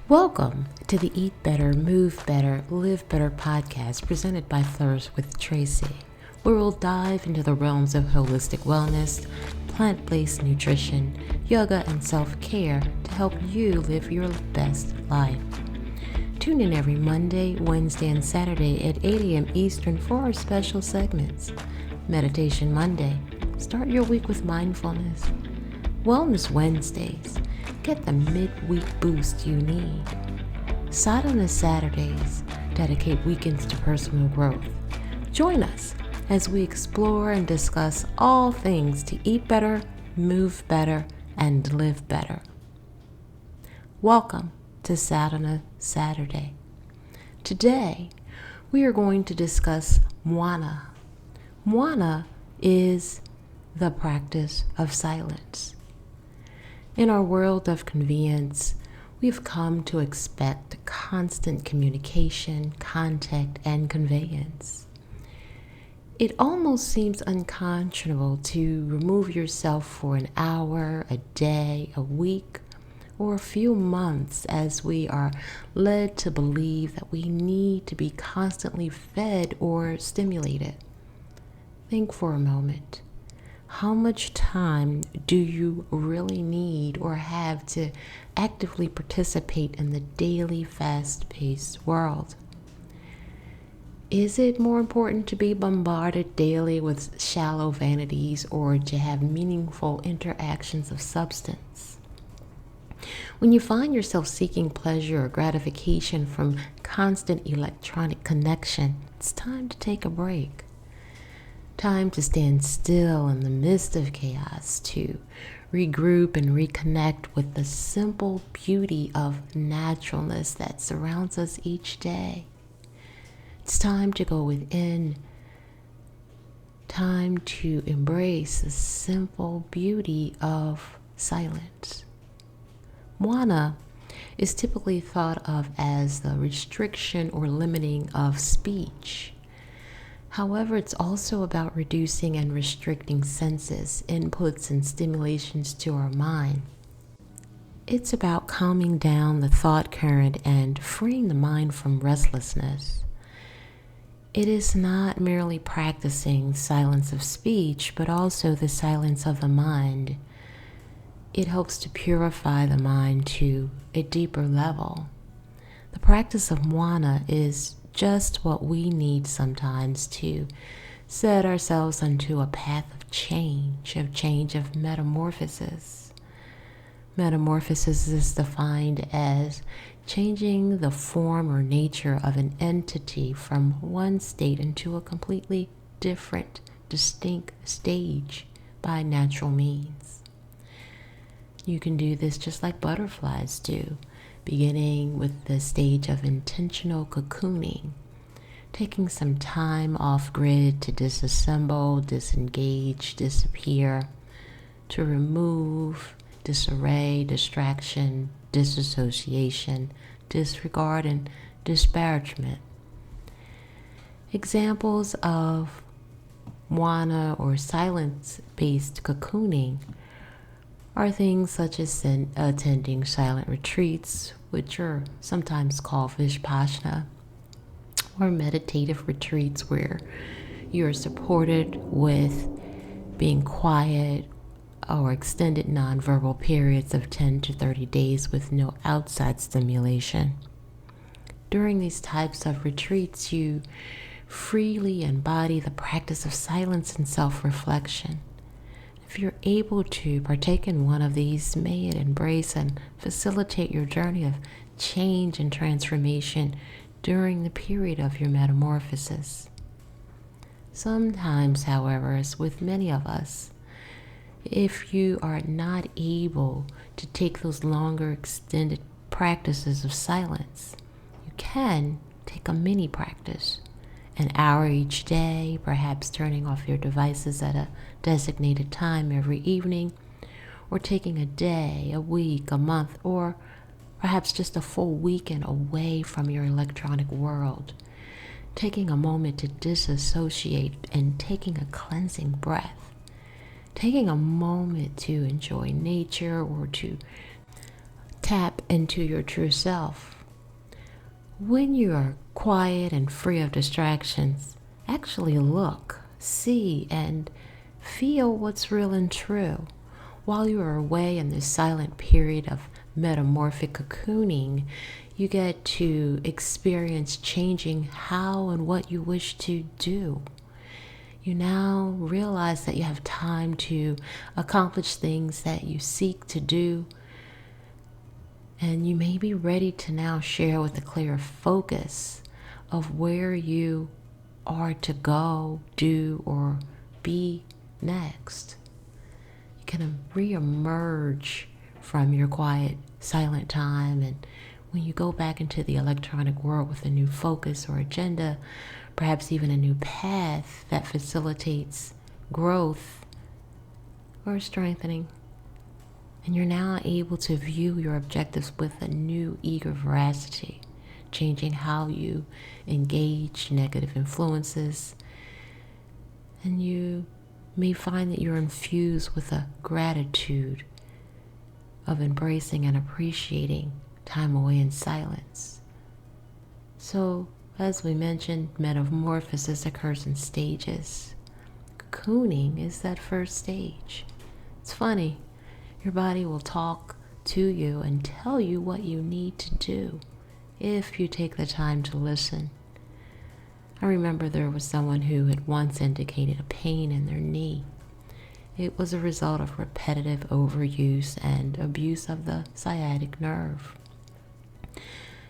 Welcome to the Eat Better, Move Better, Live Better podcast presented by Flourish with Tracy, where we'll dive into the realms of holistic wellness, plant-based nutrition, yoga, and self-care to help you live your best life. Tune in every Monday, Wednesday, and Saturday at 8 a.m. Eastern for our special segments. Meditation Monday. Start your week with mindfulness. Wellness Wednesdays. Get the midweek boost you need. Sadhana Saturdays dedicate weekends to personal growth. Join us as we explore and discuss all things to eat better, move better, and live better. Welcome to Sadhana Saturday. Today, we are going to discuss Mauna. Mauna is the practice of silence. In our world of convenience, we've come to expect constant communication, contact, and conveyance. It almost seems unconscionable to remove yourself for an hour, a day, a week, or a few months as we are led to believe that we need to be constantly fed or stimulated. Think for a moment. How much time do you really need or have to actively participate in the daily fast-paced world? Is it more important to be bombarded daily with shallow vanities or to have meaningful interactions of substance? When you find yourself seeking pleasure or gratification from constant electronic connection, it's time to take a break. Time to stand still in the midst of chaos, to regroup and reconnect with the simple beauty of naturalness that surrounds us each day. It's time to go within, time to embrace the simple beauty of silence. Mauna is typically thought of as the restriction or limiting of speech. However, it's also about reducing and restricting senses, inputs, and stimulations to our mind. It's about calming down the thought current and freeing the mind from restlessness. It is not merely practicing silence of speech, but also the silence of the mind. It helps to purify the mind to a deeper level. The practice of Mauna is just what we need sometimes to set ourselves onto a path of change, of metamorphosis. Metamorphosis is defined as changing the form or nature of an entity from one state into a completely different, distinct stage by natural means. You can do this just like butterflies do, beginning with the stage of intentional cocooning, taking some time off grid to disassemble, disengage, disappear, to remove disarray, distraction, disassociation, disregard, and disparagement. Examples of Mauna or silence-based cocooning are things such as attending silent retreats, which are sometimes called Vipassana, or meditative retreats where you're supported with being quiet or extended nonverbal periods of 10 to 30 days with no outside stimulation. During these types of retreats, you freely embody the practice of silence and self-reflection. If you're able to partake in one of these, may it embrace and facilitate your journey of change and transformation during the period of your metamorphosis. Sometimes, however, as with many of us, if you are not able to take those longer extended practices of silence, you can take a mini practice. An hour each day, perhaps turning off your devices at a designated time every evening, or taking a day, a week, a month, or perhaps just a full weekend away from your electronic world. Taking a moment to disassociate and taking a cleansing breath. Taking a moment to enjoy nature or to tap into your true self. When you are quiet and free of distractions, actually look, see, and feel what's real and true. While you are away in this silent period of metamorphic cocooning, you get to experience changing how and what you wish to do. You now realize that you have time to accomplish things that you seek to do, and you may be ready to now share with a clear focus of where you are to go, do, or be next. You can re-emerge from your quiet, silent time, and when you go back into the electronic world with a new focus or agenda, perhaps even a new path that facilitates growth or strengthening, and you're now able to view your objectives with a new eager veracity, changing how you engage negative influences, and you may find that you're infused with a gratitude of embracing and appreciating time away in silence. So, as we mentioned, metamorphosis occurs in stages. Cocooning is that first stage. It's funny, your body will talk to you and tell you what you need to do if you take the time to listen. I remember there was someone who had once indicated a pain in their knee. It was a result of repetitive overuse and abuse of the sciatic nerve.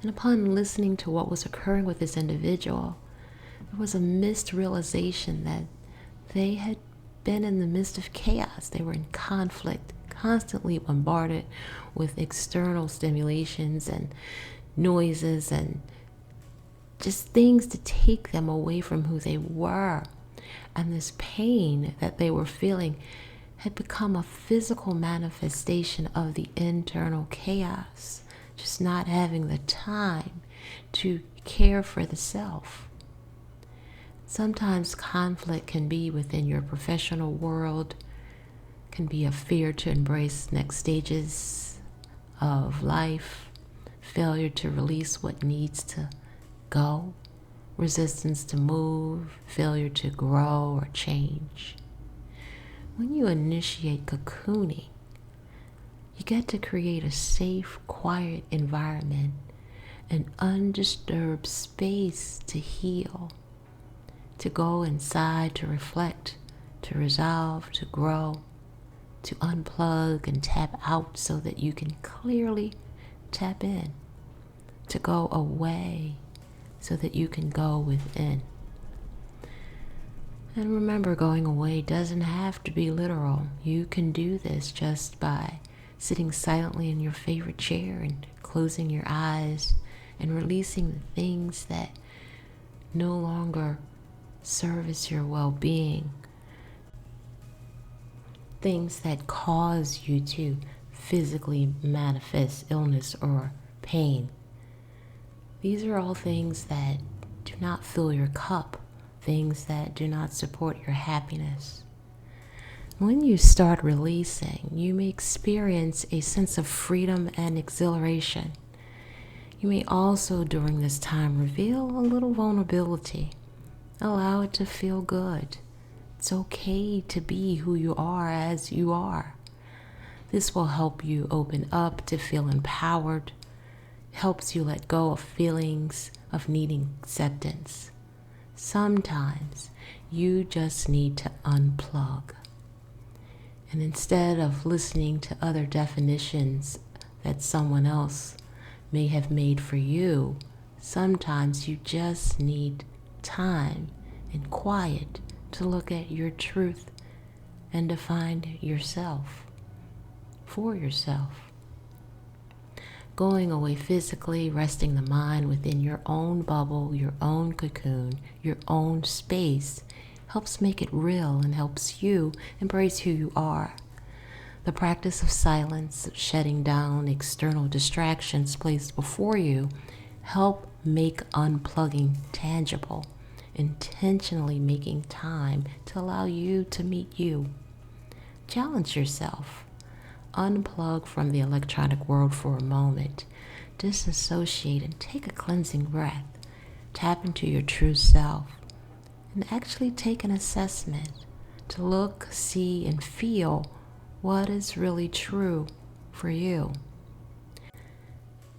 And upon listening to what was occurring with this individual, there was a missed realization that they had been in the midst of chaos. They were in conflict, constantly bombarded with external stimulations and noises and just things to take them away from who they were. And this pain that they were feeling had become a physical manifestation of the internal chaos, just not having the time to care for the self. Sometimes conflict can be within your professional world, can be a fear to embrace next stages of life, failure to release what needs to go, resistance to move, failure to grow or change. When you initiate cocooning, you get to create a safe, quiet environment, an undisturbed space to heal, to go inside, to reflect, to resolve, to grow, to unplug and tap out so that you can clearly tap in, to go away so that you can go within. And remember, going away doesn't have to be literal. You can do this just by sitting silently in your favorite chair and closing your eyes and releasing the things that no longer service your well-being, things that cause you to physically manifest illness or pain. These are all things that do not fill your cup, things that do not support your happiness. When you start releasing, you may experience a sense of freedom and exhilaration. You may also, during this time, reveal a little vulnerability. Allow it to feel good. It's okay to be who you are as you are. This will help you open up to feel empowered, helps you let go of feelings of needing acceptance. Sometimes you just need to unplug. And instead of listening to other definitions that someone else may have made for you, sometimes you just need time and quiet to look at your truth and to find yourself for yourself. Going away physically, resting the mind within your own bubble, your own cocoon, your own space, helps make it real and helps you embrace who you are. The practice of silence, shutting down external distractions placed before you, help make unplugging tangible, intentionally making time to allow you to meet you. Challenge yourself. unplug from the electronic world for a moment, disassociate and take a cleansing breath, tap into your true self, and actually take an assessment to look, see, and feel what is really true for you.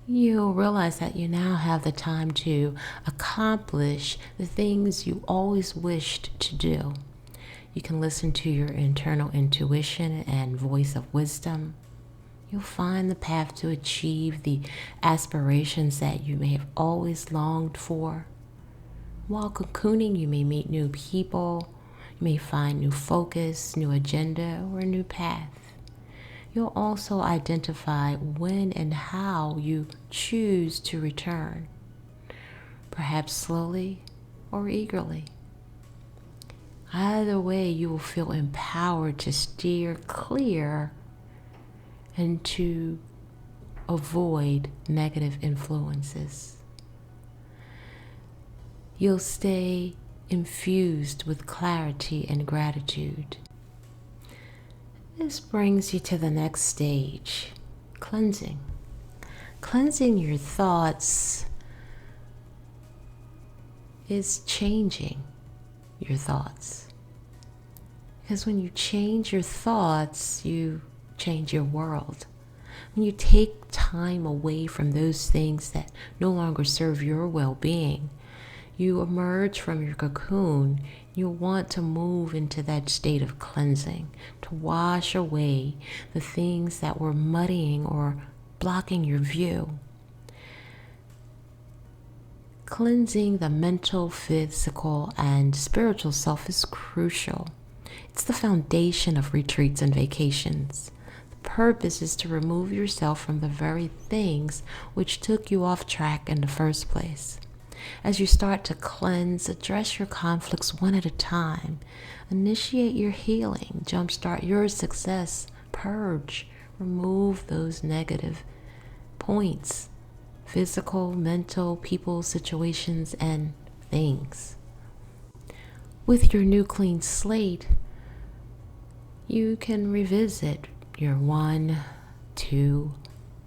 You'll realize that you now have the time to accomplish the things you always wished to do. You can listen to your internal intuition and voice of wisdom. You'll find the path to achieve the aspirations that you may have always longed for. While cocooning, you may meet new people. You may find new focus, new agenda, or a new path. You'll also identify when and how you choose to return, perhaps slowly or eagerly. Either way, you will feel empowered to steer clear and to avoid negative influences. You'll stay infused with clarity and gratitude. This brings you to the next stage, cleansing. Cleansing your thoughts is changing your thoughts. Because when you change your thoughts, you change your world. When you take time away from those things that no longer serve your well-being, you emerge from your cocoon. You'll want to move into that state of cleansing, to wash away the things that were muddying or blocking your view. Cleansing the mental, physical, and spiritual self is crucial. It's the foundation of retreats and vacations. The purpose is to remove yourself from the very things which took you off track in the first place. As you start to cleanse, address your conflicts one at a time. Initiate your healing, jumpstart your success, purge, remove those negative points, physical, mental, people, situations, and things. With your new clean slate, you can revisit your 1, 2,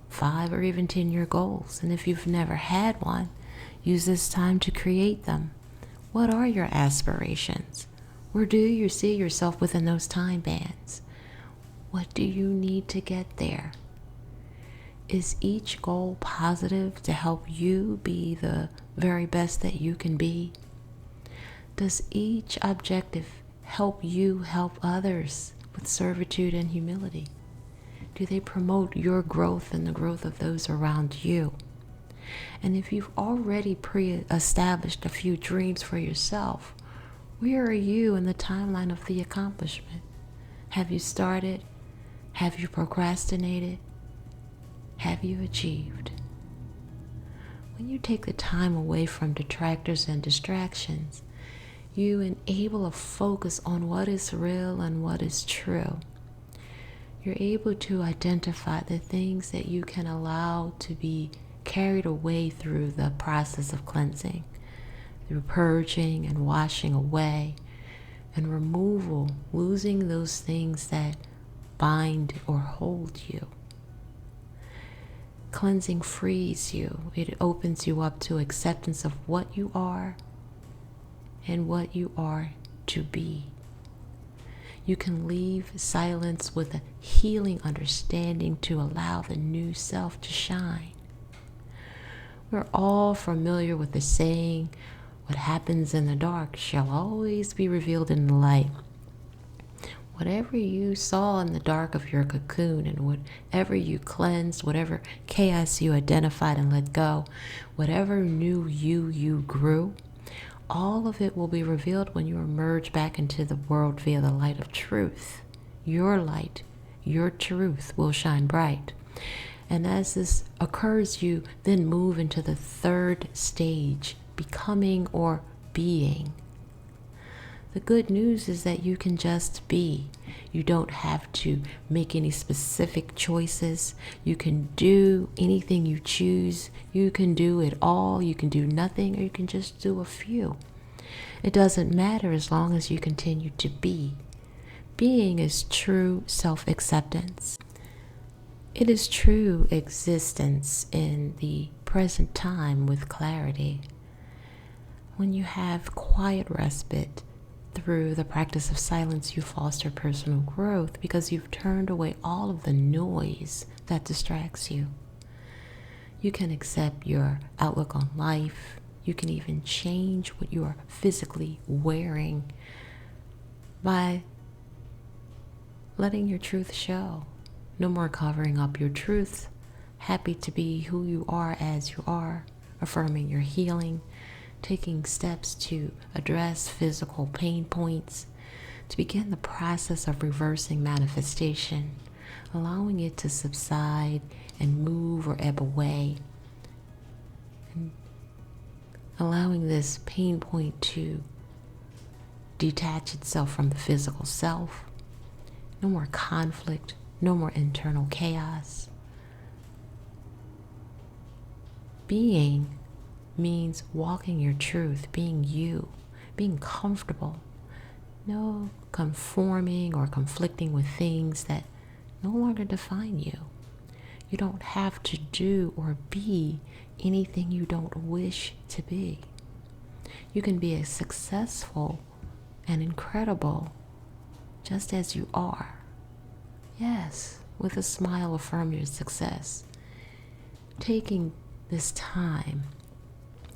5, or even 10-year goals. And if you've never had one, use this time to create them. What are your aspirations? Where do you see yourself within those time bands? What do you need to get there? Is each goal positive to help you be the very best that you can be? Does each objective help you help others with servitude and humility? Do they promote your growth and the growth of those around you? And if you've already pre-established a few dreams for yourself, where are you in the timeline of the accomplishment? Have you started? Have you procrastinated? Have you achieved? When you take the time away from detractors and distractions, you enable a focus on what is real and what is true. You're able to identify the things that you can allow to be carried away through the process of cleansing, through purging and washing away and removal, losing those things that bind or hold you. Cleansing frees you. It opens you up to acceptance of what you are and what you are to be. You can leave silence with a healing understanding to allow the new self to shine. We're all familiar with the saying, what happens in the dark shall always be revealed in the light. Whatever you saw in the dark of your cocoon and whatever you cleansed, whatever chaos you identified and let go, whatever new you grew, all of it will be revealed when you emerge back into the world via the light of truth. Your light, your truth will shine bright. And as this occurs, you then move into the third stage, becoming or being. The good news is that you can just be. You don't have to make any specific choices. You can do anything you choose. You can do it all. You can do nothing, or you can just do a few. It doesn't matter as long as you continue to be. Being is true self-acceptance. It is true existence in the present time with clarity. When you have quiet respite through the practice of silence, you foster personal growth because you've turned away all of the noise that distracts you. You can accept your outlook on life. You can even change what you are physically wearing by letting your truth show. No more covering up your truth. Happy to be who you are as you are, affirming your healing, taking steps to address physical pain points, to begin the process of reversing manifestation, allowing it to subside and move or ebb away, and allowing this pain point to detach itself from the physical self. No more conflict, no more internal chaos. Being means walking your truth, being you, being comfortable. No conforming or conflicting with things that no longer define you. You don't have to do or be anything you don't wish to be. You can be as successful and incredible just as you are. Yes, with a smile, affirm your success. Taking this time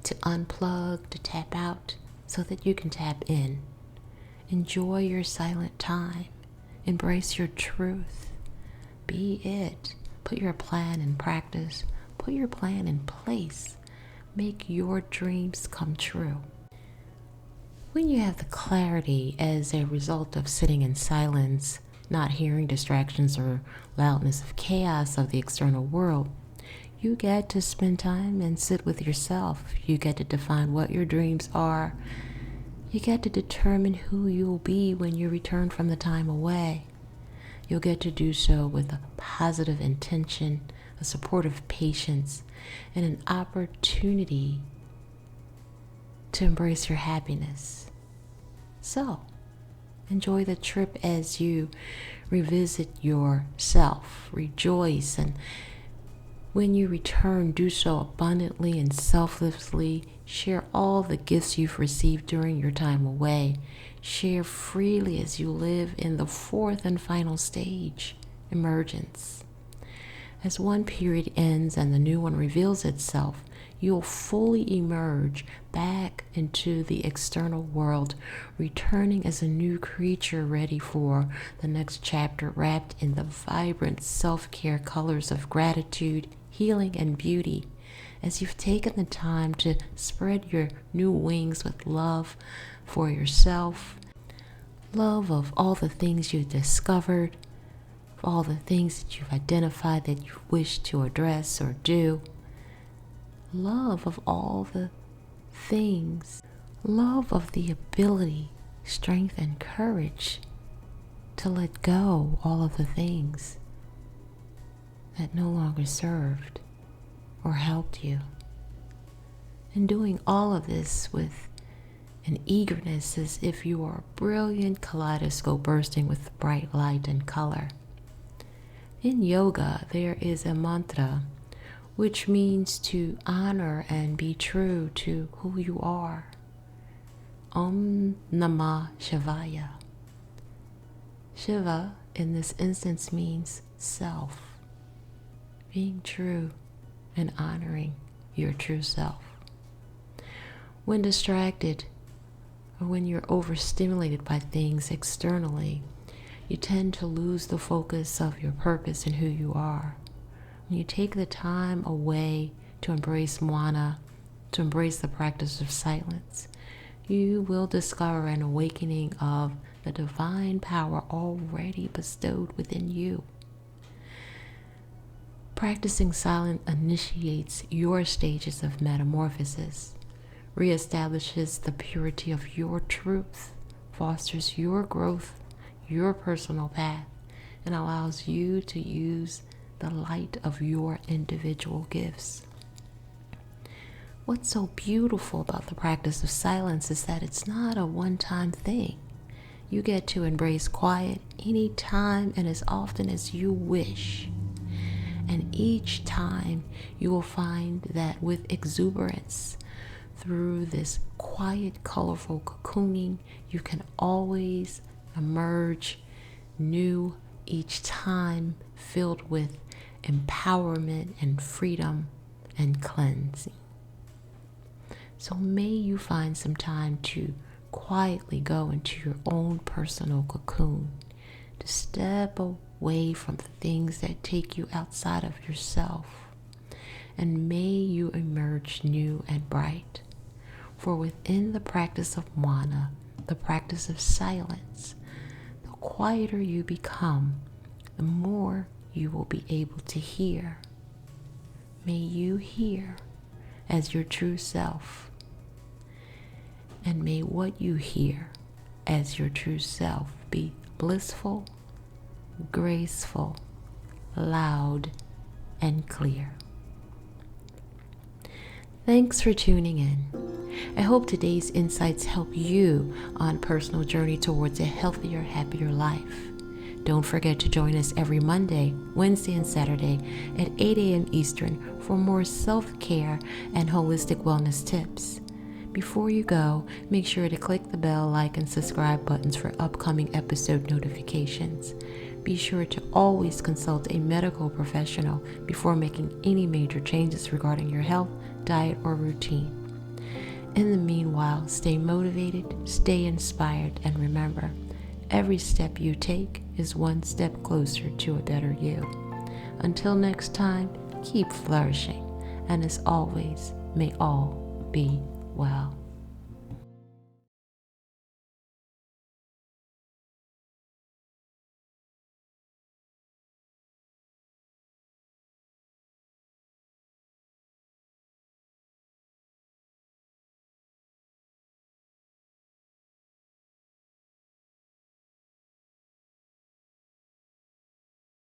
to unplug, to tap out, so that you can tap in. Enjoy your silent time. Embrace your truth. Be it. Put your plan in practice. Put your plan in place. Make your dreams come true. When you have the clarity as a result of sitting in silence, not hearing distractions or loudness of chaos of the external world, you get to spend time and sit with yourself. You get to define what your dreams are. You get to determine who you'll be when you return from the time away. You'll get to do so with a positive intention, a supportive patience, and an opportunity to embrace your happiness. So, enjoy the trip as you revisit yourself. Rejoice, and when you return, do so abundantly and selflessly. Share all the gifts you've received during your time away. Share freely as you live in the fourth and final stage, emergence. As one period ends and the new one reveals itself, you'll fully emerge back into the external world, returning as a new creature ready for the next chapter, wrapped in the vibrant self-care colors of gratitude, healing, and beauty. As you've taken the time to spread your new wings with love for yourself, love of all the things you've discovered, all the things that you've identified that you wish to address or do, love of all the things, love of the ability, strength, and courage to let go all of the things that no longer served or helped you. And doing all of this with an eagerness as if you are a brilliant kaleidoscope bursting with bright light and color. In yoga, there is a mantra which means to honor and be true to who you are. Om Namah Shivaya. Shiva in this instance means self, being true and honoring your true self. When distracted or when you're overstimulated by things externally, you tend to lose the focus of your purpose and who you are. When you take the time away to embrace Mauna, to embrace the practice of silence, you will discover an awakening of the divine power already bestowed within you. Practicing silence initiates your stages of metamorphosis, reestablishes the purity of your truth, fosters your growth, your personal path, and allows you to use the light of your individual gifts. What's so beautiful about the practice of silence is that it's not a one-time thing. You get to embrace quiet anytime and as often as you wish. And each time you will find that with exuberance, through this quiet, colorful cocooning, you can always emerge new each time, filled with empowerment and freedom and cleansing. So may you find some time to quietly go into your own personal cocoon, to step away from the things that take you outside of yourself. And may you emerge new and bright. For within the practice of Mauna, the practice of silence, the quieter you become, the more you will be able to hear. May you hear as your true self. And may what you hear as your true self be blissful, graceful, loud, and clear. Thanks for tuning in. I hope today's insights help you on a personal journey towards a healthier, happier life. Don't forget to join us every Monday, Wednesday, and Saturday at 8 a.m. Eastern for more self-care and holistic wellness tips. Before you go, make sure to click the bell, like, and subscribe buttons for upcoming episode notifications. Be sure to always consult a medical professional before making any major changes regarding your health, diet, or routine. In the meanwhile, stay motivated, stay inspired, and remember, every step you take is one step closer to a better you. Until next time, keep flourishing, and as always, may all be well.